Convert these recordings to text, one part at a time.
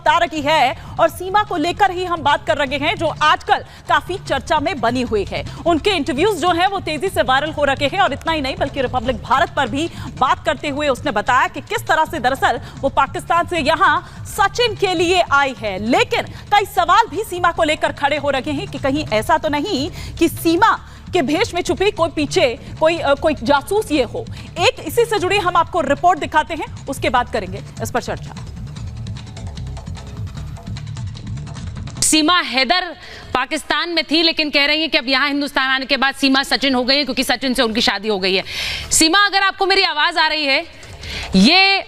आ रही है और सीमा को लेकर ही हम बात कर रहे हैं, जो आजकल काफी चर्चा में बनी हुई है। उनके इंटरव्यूज जो हैं वो तेजी से वायरल हो रहे हैं और इतना ही नहीं बल्कि रिपब्लिक भारत पर भी बात करते हुए उसने बताया कि किस तरह से दरअसल वो पाकिस्तान से यहां सचिन के लिए आई है। लेकिन कई सवाल भी सीमा को लेकर खड़े हो रहे हैं कि कहीं ऐसा तो नहीं कि सीमा के भेष में छुपी कोई पीछे कोई जासूस ये हो। एक इसी से जुड़ी हम आपको रिपोर्ट दिखाते हैं, उसके बाद करेंगे इस पर चर्चा। सीमा हैदर पाकिस्तान में थी, लेकिन कह रही है कि अब यहाँ हिंदुस्तान आने के बाद सीमा सचिन हो गई है, क्योंकि सचिन से उनकी शादी हो गई है। सीमा, अगर आपको मेरी आवाज आ रही है, ये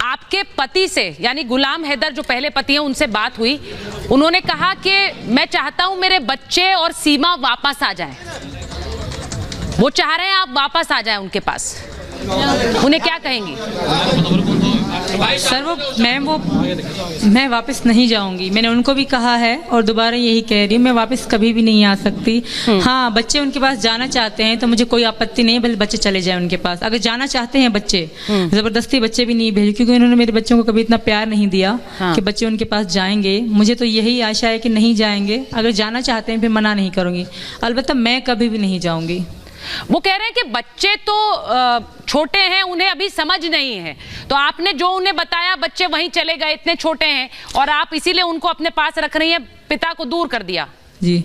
आपके पति से यानी गुलाम हैदर जो पहले पति हैं उनसे बात हुई। उन्होंने कहा कि मैं चाहता हूं मेरे बच्चे और सीमा वापस आ जाएं। वो चाह रहे हैं आप वापस आ जाएं उनके पास। उन्हें क्या कहेंगी? सर मैं वापस नहीं जाऊंगी। मैंने उनको भी कहा है और दोबारा यही कह रही हूँ, मैं वापस कभी भी नहीं आ सकती। हाँ, बच्चे उनके पास जाना चाहते हैं तो मुझे कोई आपत्ति नहीं, बल्कि बच्चे चले जाएं उनके पास। अगर जाना चाहते हैं बच्चे, जबरदस्ती बच्चे भी नहीं भेजे, क्योंकि उन्होंने मेरे बच्चों को कभी इतना प्यार नहीं दिया कि बच्चे उनके पास जाएंगे। मुझे तो यही आशा है कि नहीं जाएंगे। अगर जाना चाहते हैं फिर मना नहीं करूंगी, अलबत्ता मैं कभी भी नहीं जाऊंगी। वो कह रहे हैं कि बच्चे तो छोटे हैं, उन्हें अभी समझ नहीं है, तो आपने जो उन्हें बताया बच्चे वहीं चले गए, इतने छोटे हैं, और आप इसीलिए उनको अपने पास रख रही हैं, पिता को दूर कर दिया। जी,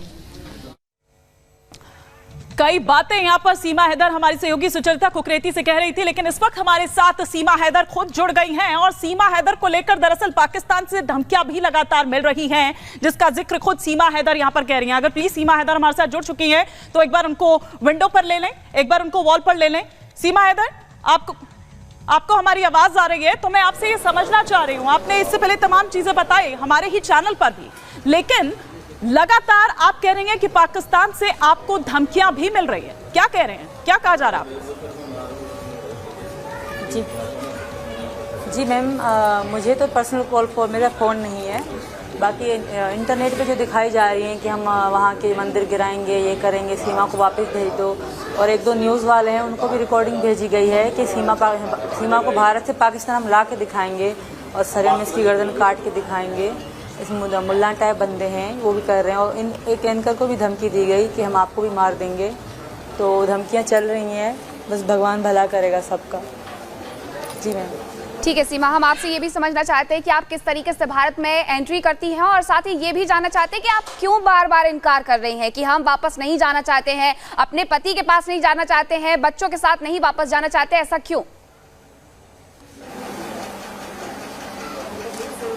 कई बातें यहां पर सीमा हैदर हमारी सहयोगी सुचरिता कुकरेती से कह रही थी, लेकिन इस वक्त हमारे साथ सीमा हैदर खुद जुड़ गई हैं और सीमा हैदर को लेकर दरअसल पाकिस्तान से धमकियां भी लगातार मिल रही हैं, जिसका जिक्र खुद सीमा हैदर यहां पर कह रही हैं। अगर प्लीज सीमा हैदर हमारे साथ जुड़ चुकी हैं तो एक बार उनको विंडो पर ले लें, एक बार उनको वॉल पर ले लें। सीमा हैदर, आपको हमारी आवाज आ रही है? तो मैं आपसे ये समझना चाह रही हूँ, आपने इससे पहले तमाम चीजें बताई हमारे ही चैनल पर भी, लेकिन लगातार आप कह रही हैं कि पाकिस्तान से आपको धमकियां भी मिल रही है। क्या कह रहे हैं, क्या कहा जा रहा है आपको? जी मैम, मुझे तो पर्सनल कॉल फॉर मेरा फ़ोन नहीं है। बाकी इंटरनेट पे जो दिखाई जा रही हैं कि हम वहाँ के मंदिर गिराएंगे, ये करेंगे, सीमा को वापस भेज दो, और एक दो न्यूज़ वाले हैं उनको भी रिकॉर्डिंग भेजी गई है कि सीमा को भारत से पाकिस्तान हम ला के दिखाएंगे और सर में इसकी गर्दन काट के दिखाएंगे। इस मुल्ला टाइप बंदे हैं वो भी कर रहे हैं, और एक एंकर को भी धमकी दी गई कि हम आपको भी मार देंगे। तो धमकियां चल रही हैं, बस भगवान भला करेगा सबका। जी मैम। ठीक है सीमा, हम आपसे ये भी समझना चाहते हैं कि आप किस तरीके से भारत में एंट्री करती हैं, और साथ ही ये भी जानना चाहते हैं कि आप क्यों बार बार इनकार कर रही हैं कि हम वापस नहीं जाना चाहते हैं, अपने पति के पास नहीं जाना चाहते हैं, बच्चों के साथ नहीं वापस जाना चाहते, ऐसा क्यों?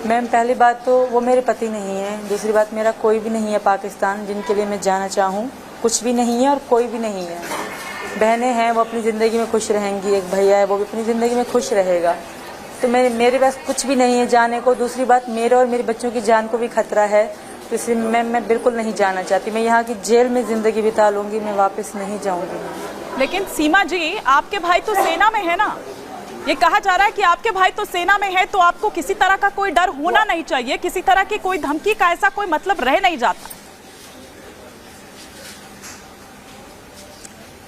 मैम, पहली बात तो वो मेरे पति नहीं है, दूसरी बात मेरा कोई भी नहीं है पाकिस्तान जिनके लिए मैं जाना चाहूँ, कुछ भी नहीं है और कोई भी नहीं है। बहनें हैं वो अपनी ज़िंदगी में खुश रहेंगी, एक भैया है वो भी अपनी ज़िंदगी में खुश रहेगा, तो मेरे पास कुछ भी नहीं है जाने को। दूसरी बात, मेरे और मेरे बच्चों की जान को भी खतरा है, तो इसलिए मैं बिल्कुल नहीं जाना चाहती। मैं यहाँ की जेल में ज़िंदगी बिता लूँगी, मैं वापस नहीं जाऊँगी। लेकिन सीमा जी, आपके भाई तो सेना में है ना, ये कहा जा रहा है कि आपके भाई तो सेना में है, तो आपको किसी तरह का कोई डर होना नहीं चाहिए, किसी तरह की कोई धमकी का ऐसा कोई मतलब रह नहीं जाता।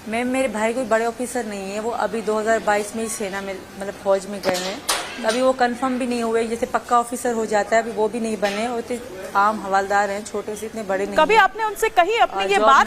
मैम, मेरे भाई कोई बड़े ऑफिसर नहीं है, वो अभी 2022 में ही सेना में मतलब फौज में गए हैं, अभी वो कंफर्म भी नहीं हुए, जैसे पक्का ऑफिसर हो जाता है अभी वो भी नहीं बने, और आम हवलदार हैं, छोटे से, इतने बड़े नहीं। कभी आपने उनसे कही अपनी ये बात?